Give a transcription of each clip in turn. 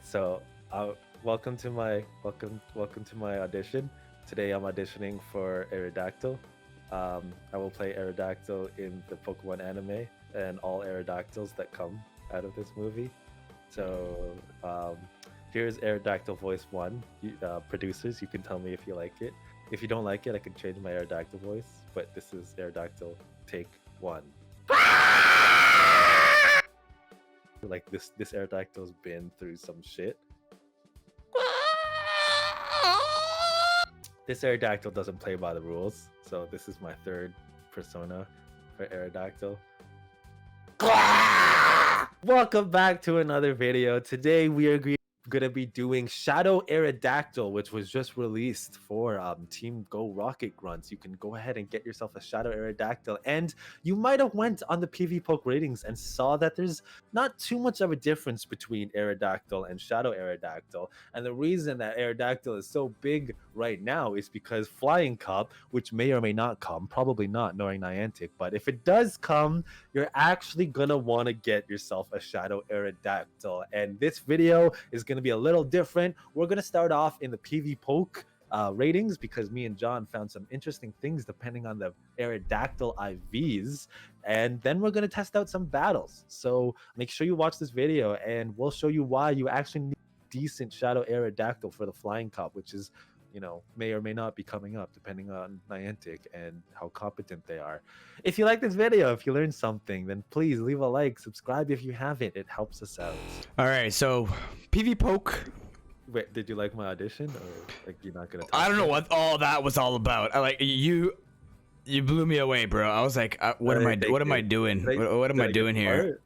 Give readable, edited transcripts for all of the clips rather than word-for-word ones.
So, welcome to my audition. Today, I'm auditioning for Aerodactyl. I will play Aerodactyl in the Pokemon anime and all Aerodactyls that come out of this movie. So, here's Aerodactyl Voice 1. Producers, you can tell me if you like it. If you don't like it, I can change my Aerodactyl voice. But this is Aerodactyl take 1. Like this Aerodactyl's been through some shit. This Aerodactyl doesn't play by the rules, so this is my third persona for Aerodactyl. Welcome back to another video. Today we are going to be doing Shadow Aerodactyl, which was just released for Team Go Rocket Grunts. You can go ahead and get yourself a Shadow Aerodactyl, and you might have went on the PvPoke ratings and saw that there's not too much of a difference between Aerodactyl and Shadow Aerodactyl. And the reason that Aerodactyl is so big right now is because Flying Cup, which may or may not come, probably not knowing Niantic, but if it does come, you're actually gonna want to get yourself a Shadow Aerodactyl. And this video is going to be a little different. We're going to start off in the PvPoke ratings because me and John found some interesting things depending on the Aerodactyl IVs, and then we're going to test out some battles. So make sure you watch this video and we'll show you why you actually need decent Shadow Aerodactyl for the Flying Cup, which is, you know, may or may not be coming up depending on Niantic and how competent they are. If you like this video, if you learned something, then please leave a like, subscribe if you haven't. It helps us out. All right, so PvPoke. Wait, did you like my audition, or like you're not gonna? I don't know what all that was all about. I like you blew me away, bro. I was like, what am I doing? What am I doing here?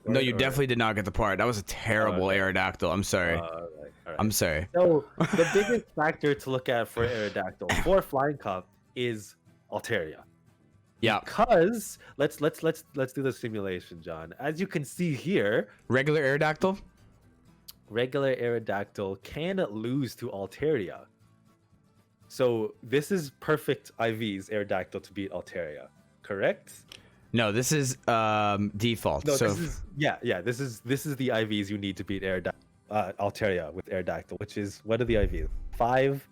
No, you definitely did not get the part. That was a terrible Aerodactyl. I'm sorry. All right. I'm sorry. So the biggest factor to look at for Aerodactyl for Flying Cup is Altaria. Yeah. Because let's do the simulation, John. As you can see here, Regular Aerodactyl can lose to Altaria. So this is perfect IVs Aerodactyl to beat Altaria, correct? No, this is default. No, so this is the IVs you need to beat Altaria with Aerodactyl, which is, what are the IVs? 5.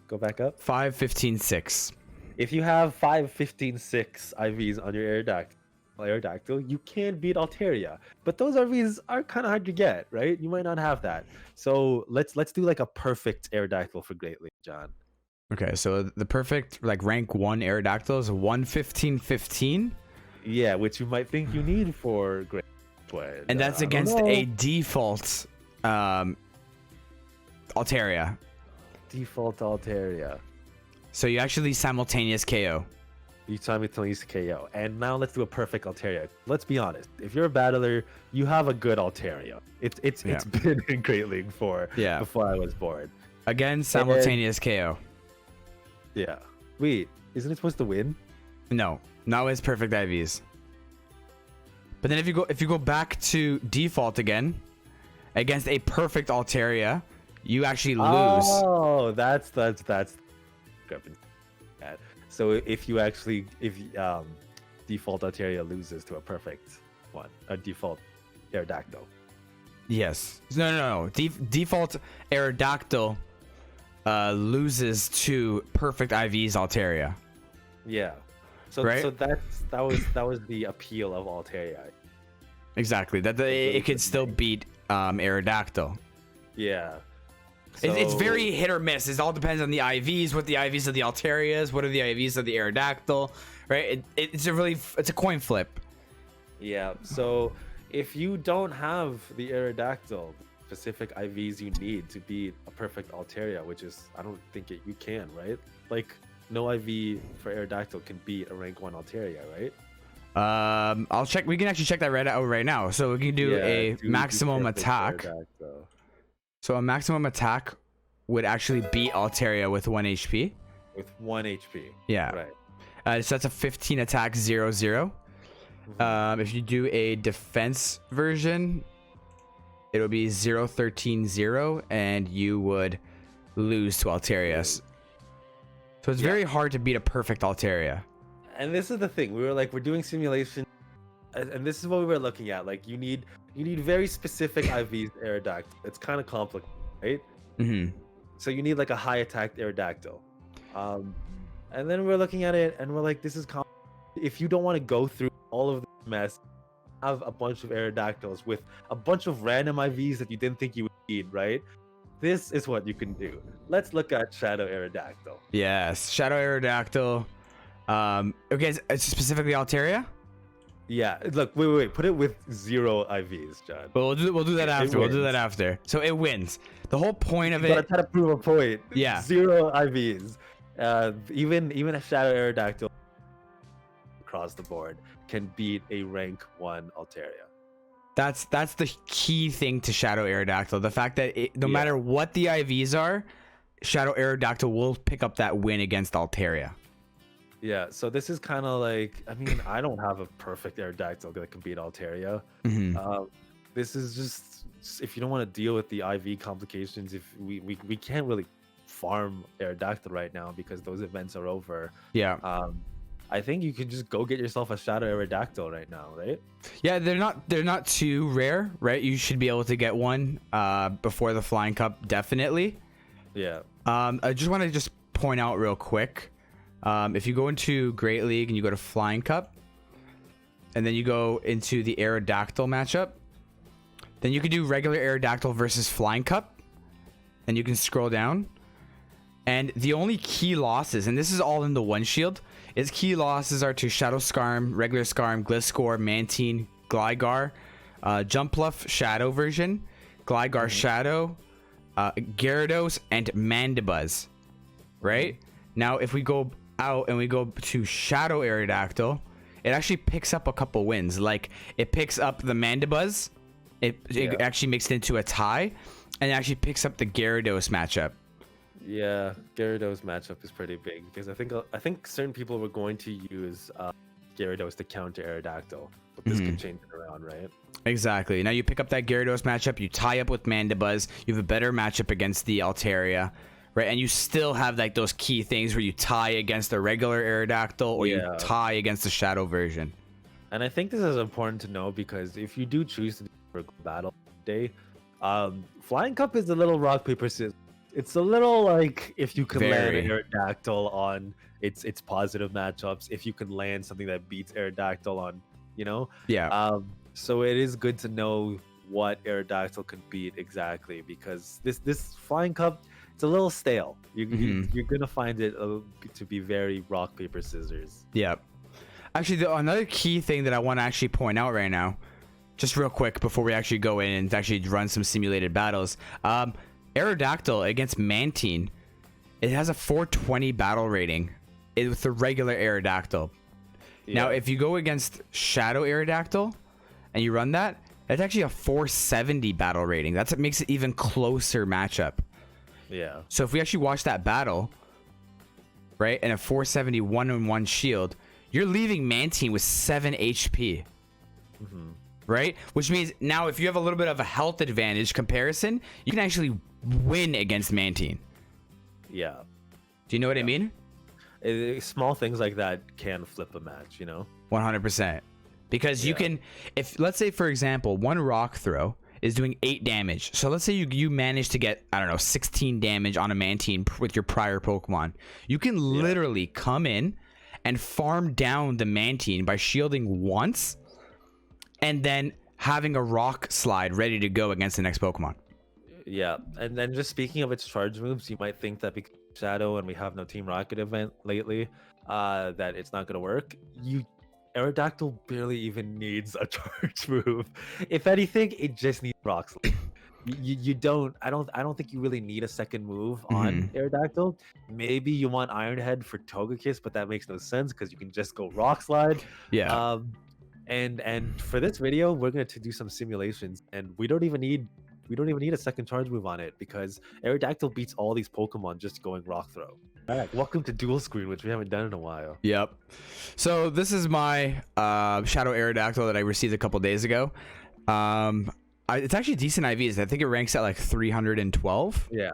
Go back up. 5, 15, 6. If you have 5, 15, 6 IVs on your Aerodactyl, you can beat Altaria. But those IVs are kind of hard to get, right? You might not have that. So let's do like a perfect Aerodactyl for Great League, John. Okay, so the perfect like rank 1 Aerodactyl is 1, 15, 15. Yeah, which you might think you need for Great League. And that's against a default Altaria. Default Altaria. So you actually simultaneous KO. You simultaneous KO. And now let's do a perfect Altaria. Let's be honest. If you're a battler, you have a good Altaria. It's been in Great League before I was born. Again, simultaneous KO. Yeah. Wait, isn't it supposed to win? No, not with perfect IVs. But then if you go back to default again against a perfect Altaria, you actually lose. Oh, that's so if default Altaria loses to a perfect one, a default Aerodactyl. Yes. No. Default Aerodactyl loses to perfect IVs Altaria. Yeah. So right? So that was the appeal of Altaria. Exactly. That it could still beat Aerodactyl. Yeah. So, it's very hit or miss. It all depends on the IVs, what the IVs of the Altarias, what are the IVs of the Aerodactyl, right? It's a coin flip. Yeah. So if you don't have the Aerodactyl specific IVs you need to beat a perfect Altaria, which is, I don't think you can, right? Like no IV for Aerodactyl can beat a rank 1 Altaria, right? I'll check. We can actually check that right now. So we can do a maximum attack. Aerodactyl. So a maximum attack would actually beat Altaria with 1 HP. With 1 HP. Yeah. Right. So that's a 15 attack 0/0. If you do a defense version, it'll be 0-13-0, and you would lose to Altaria. So it's very hard to beat a perfect Altaria. And this is the thing. We're doing simulation, and this is what we were looking at. Like you need You need very specific IVs Aerodactyl. It's kind of complicated, right? Mm-hmm. So you need like a high attack Aerodactyl. And then we're looking at it and we're like, this is if you don't want to go through all of this mess, have a bunch of Aerodactyls with a bunch of random IVs that you didn't think you would need, right? This is what you can do. Let's look at Shadow Aerodactyl. Yes, Shadow Aerodactyl. Okay, it's specifically Altaria. Yeah, look, wait. Put it with 0 IVs, John. But we'll do that after. We'll do that after. So it wins. The whole point of You it. gotta try to prove a point. Yeah. 0 IVs. Even a Shadow Aerodactyl across the board can beat a rank 1 Altaria. That's the key thing to Shadow Aerodactyl. The fact that no matter what the IVs are, Shadow Aerodactyl will pick up that win against Altaria. Yeah, so this is kind of like, I mean, I don't have a perfect Aerodactyl that can beat Altaria. Mm-hmm. This is just, if you don't want to deal with the IV complications, if we can't really farm Aerodactyl right now because those events are over. Yeah. I think you can just go get yourself a Shadow Aerodactyl right now, right? Yeah, they're not too rare, right? You should be able to get one before the Flying Cup, definitely. Yeah. I just want to point out real quick. If you go into Great League and you go to Flying Cup, and then you go into the Aerodactyl matchup, then you can do regular Aerodactyl versus Flying Cup, and you can scroll down. And the only key losses, and this is all in the one shield, is key losses are to Shadow Skarm, regular Skarm, Gliscor, Mantine, Gligar, Jumpluff Shadow version, Gligar Shadow, Gyarados, and Mandibuzz. Right? Now, if we go out and we go to Shadow Aerodactyl, it actually picks up a couple wins. Like, it picks up the Mandibuzz, it actually makes it into a tie, and it actually picks up the Gyarados matchup. Yeah, Gyarados matchup is pretty big because I think certain people were going to use Gyarados to counter Aerodactyl, but this can change it around, right? Exactly. Now you pick up that Gyarados matchup, you tie up with Mandibuzz, you have a better matchup against the Altaria, right? And you still have like those key things where you tie against the regular Aerodactyl or you tie against the Shadow version. And I think this is important to know because if you do choose to do a battle day, Flying Cup is a little rock paper scissors. It's a little like if you can land an Aerodactyl on its positive matchups, if you can land something that beats Aerodactyl on, you know? Yeah. So it is good to know what Aerodactyl can beat exactly because this Flying Cup, it's a little stale. You're gonna find it to be very rock paper scissors. Yeah. Actually, another key thing that I want to actually point out right now, just real quick before we actually go in and actually run some simulated battles. Aerodactyl against Mantine, it has a 420 battle rating with the regular Aerodactyl. Yeah. Now, if you go against Shadow Aerodactyl and you run that, that's actually a 470 battle rating. That makes it even closer matchup. Yeah. So if we actually watch that battle, right, and a 470 1-on-1 shield, you're leaving Mantine with 7 HP. Right? Which means now if you have a little bit of a health advantage comparison, you can actually win against Mantine. Yeah. Do you know what I mean? Small things like that can flip a match, you know? 100%. Because you can, if let's say for example, one rock throw is doing 8 damage. So let's say you manage to get, I don't know, 16 damage on a Mantine with your prior Pokemon. You can literally come in and farm down the Mantine by shielding once and then having a rock slide ready to go against the next Pokemon. Yeah, and then just speaking of its charge moves, you might think that because Shadow and we have no Team Rocket event lately, that it's not gonna work. Aerodactyl barely even needs a charge move. If anything, it just needs rock slide. I don't think you really need a second move on Aerodactyl. Maybe you want Iron Head for Togekiss, but that makes no sense because you can just go rock slide. Yeah. And for this video, we're going to do some simulations, and we don't even need a second charge move on it because Aerodactyl beats all these Pokemon just going rock throw. All right, welcome to dual screen, which we haven't done in a while. Yep. So this is my Shadow Aerodactyl that I received a couple days ago. It's actually decent IVs. I think it ranks at like 312. Yeah.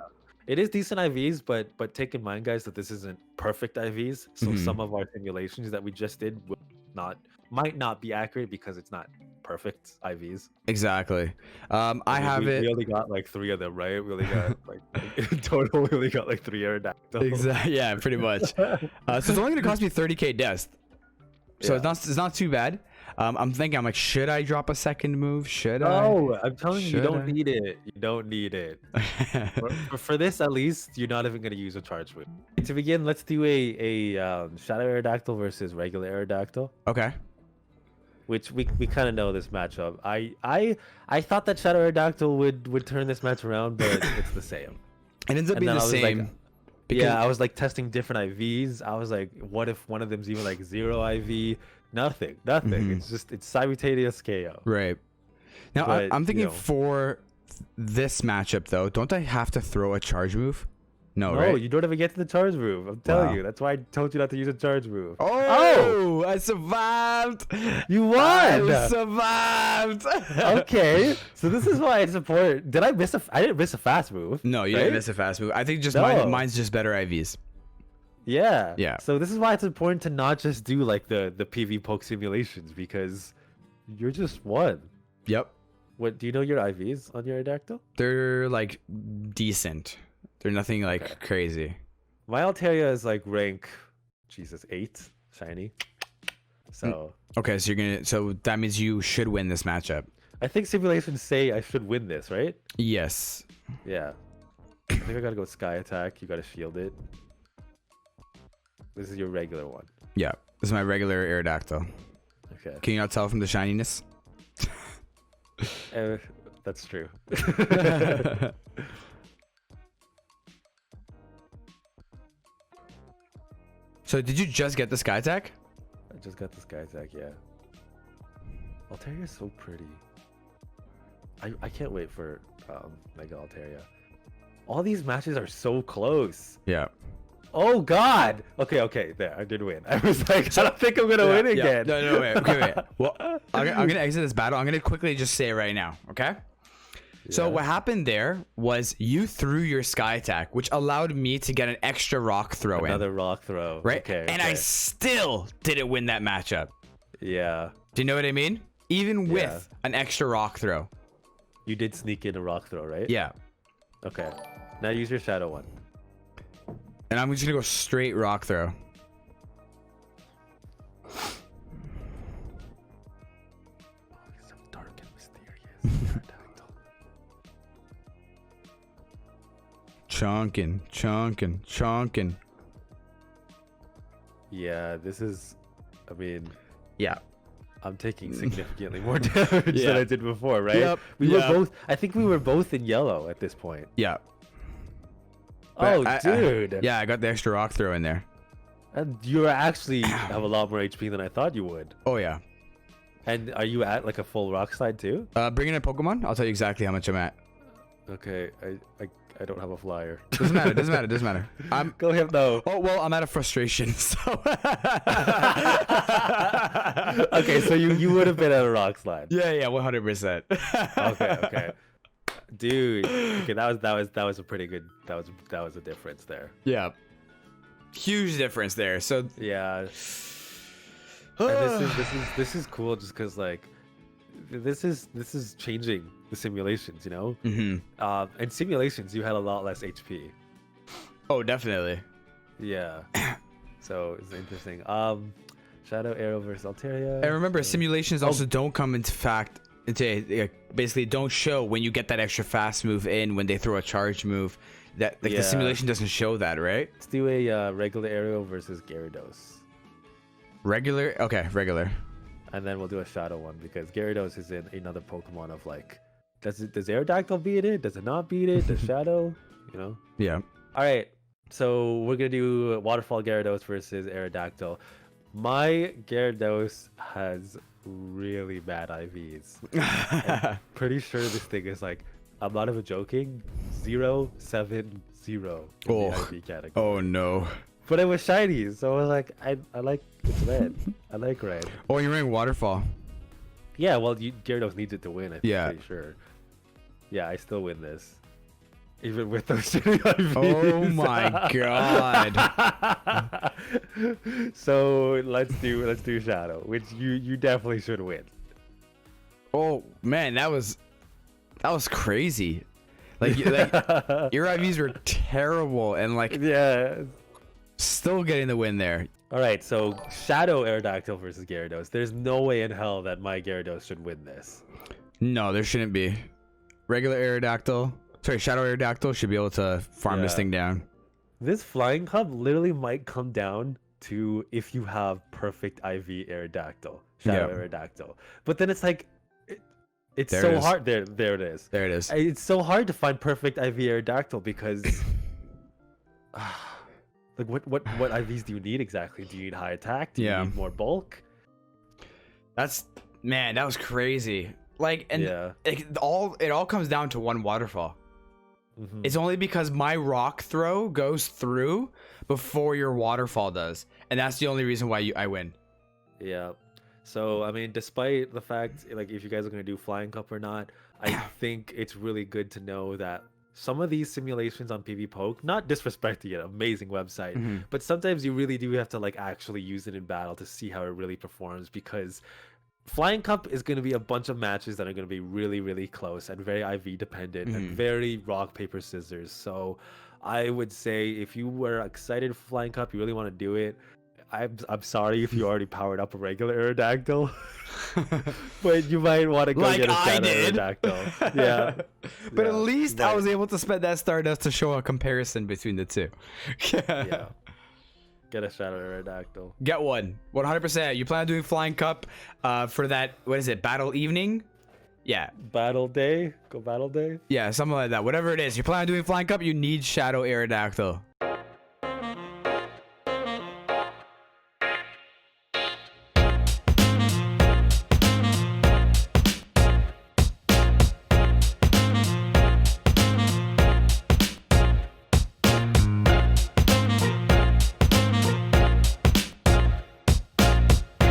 It is decent IVs, but take in mind, guys, that this isn't perfect IVs. So some of our simulations that we just did might not be accurate because it's not perfect IVs. Exactly. I mean, have we it. only got like 3 of them, right? We only got like in total, we only got like 3 Aerodactyl. Exactly. Yeah, pretty much. So it's only gonna cost me 30k dust. So it's not too bad. I'm thinking, I'm like, should I drop a second move? Should I? No, I'm telling you, you don't I? need it. You don't need it. For this, at least, you're not even gonna use a charge move. To begin, let's do a Shadow Aerodactyl versus regular Aerodactyl. Okay. Which we kind of know this matchup. I thought that Shadow Aerodactyl would turn this match around, but it's the same. It ends up being the same. Like, yeah, I was like testing different IVs. I was like, what if one of them's even like 0 IV? Nothing. It's simultaneous KO. Right. Now But, I'm thinking you know, for this matchup though, don't I have to throw a charge move? No, no, right? you don't even get to the charge move. I'm telling you. That's why I told you not to use a charge move. Oh, I survived. You won. I survived. Okay, so this is why it's important. Did I miss a? I didn't miss a fast move. No, you right? didn't miss a fast move. I think just No. mine's just better IVs. Yeah. Yeah. So this is why it's important to not just do like the PvPoke simulations, because you're just one. Yep. What do you know your IVs on your Aerodactyl? They're like decent. They're nothing like crazy. My Altaria is like rank, Jesus, 8 shiny. So Okay, so that means you should win this matchup. I think simulations say I should win this, right? Yes. Yeah. I think I gotta go Sky Attack. You gotta shield it. This is your regular one. Yeah. This is my regular Aerodactyl. Okay. Can you not tell from the shininess? That's true. So did you just get the Sky Attack? I just got the Sky Attack, yeah. Altaria is so pretty. I can't wait for Mega Altaria. All these matches are so close. Yeah. Oh God! Okay, there, I did win. I was like, I don't think I'm gonna win again. No, wait. Okay, wait. Well, I'm gonna exit this battle. I'm gonna quickly just say it right now, okay? So what happened there was you threw your Sky Attack, which allowed me to get an extra rock throw Another rock throw. right? Okay. And I still didn't win that matchup. Yeah. Do you know what I mean? Even with an extra rock throw. You did sneak in a rock throw, right? Yeah. Okay. Now use your shadow one. And I'm just gonna go straight rock throw. He's so dark and mysterious. Chunking. Yeah, this is. I mean, Yeah. I'm taking significantly more damage than I did before, right? Yep. We were both. I think we were both in yellow at this point. Yeah. Oh, But dude. yeah, I got the extra rock throw in there. And you actually have a lot more HP than I thought you would. Oh yeah. And are you at like a full rock slide too? Bring in a Pokemon. I'll tell you exactly how much I'm at. Okay, I don't have a flyer. Doesn't matter. I'm. Go ahead, no. Oh well, I'm out of frustration. So. Okay, so you would have been at a rock slide. Yeah, 100%. Okay. Dude, okay, that was a pretty good. That was a difference there. Yeah. Huge difference there. So. Yeah. And this is cool just because like this is changing the simulations, you know. Mm-hmm. And simulations you had a lot less HP. Oh, definitely. Yeah. So it's interesting. Shadow Arrow versus Altaria. And remember, simulations also don't come into fact. Basically, don't show when you get that extra fast move in when they throw a charge move. That like the simulation doesn't show that, right? Let's do a regular Arrow versus Gyarados. Regular. Okay, regular. And then we'll do a shadow one because Gyarados is in another Pokemon of like, does Aerodactyl beat it? Does it not beat it? Does Shadow? You know? Yeah. All right. So we're gonna do Waterfall Gyarados versus Aerodactyl. My Gyarados has really bad IVs. I'm pretty sure this thing is like, I'm not even joking, 070 in the IV category. Oh no. But it was shiny, so I was like, I like it's red. I like red. Oh, you're running Waterfall. Yeah, well, Gyarados needs it to win. I'm pretty sure. Yeah, I still win this, even with those shitty IVs. Oh my god. So let's do Shadow, which you definitely should win. Oh man, that was crazy. Like your IVs were terrible, and like Yeah. still getting the win there. All right, so Shadow Aerodactyl versus Gyarados. There's no way in hell that my Gyarados should win this. No, there shouldn't be. Regular Aerodactyl, sorry, Shadow Aerodactyl should be able to farm this thing down. This Flying Cup literally might come down to if you have perfect IV Aerodactyl, Shadow Aerodactyl. But then it's like, it's There so it is. hard. There it is. There it is. It's so hard to find perfect IV Aerodactyl because, like, what IVs do you need exactly? Do you need high attack? Do you need more bulk? That was crazy. Like, and it all comes down to one waterfall. It's only because my rock throw goes through before your waterfall does, and that's the only reason why I win. Yeah. So I mean, despite the fact, like, if you guys are gonna do Flying Cup or not, I think it's really good to know that some of these simulations on PvPoke, not disrespecting it, amazing website, but sometimes you really do have to like actually use it in battle to see how it really performs, because Flying Cup is going to be a bunch of matches that are going to be really, really close and very IV dependent and very rock, paper, scissors. So I would say if you were excited for Flying Cup, you really want to do it. I'm sorry if you already powered up a regular Aerodactyl, but you might want to go Like get a I Shadow did. Aerodactyl. Yeah. But at least I was able to spend that Stardust to show a comparison between the two. Yeah. Get a Shadow Aerodactyl. Get one. 100%. You plan on doing Flying Cup for that, what is it, Battle Evening? Yeah. Battle Day? Go Battle Day? Yeah, something like that. Whatever it is. You plan on doing Flying Cup, you need Shadow Aerodactyl.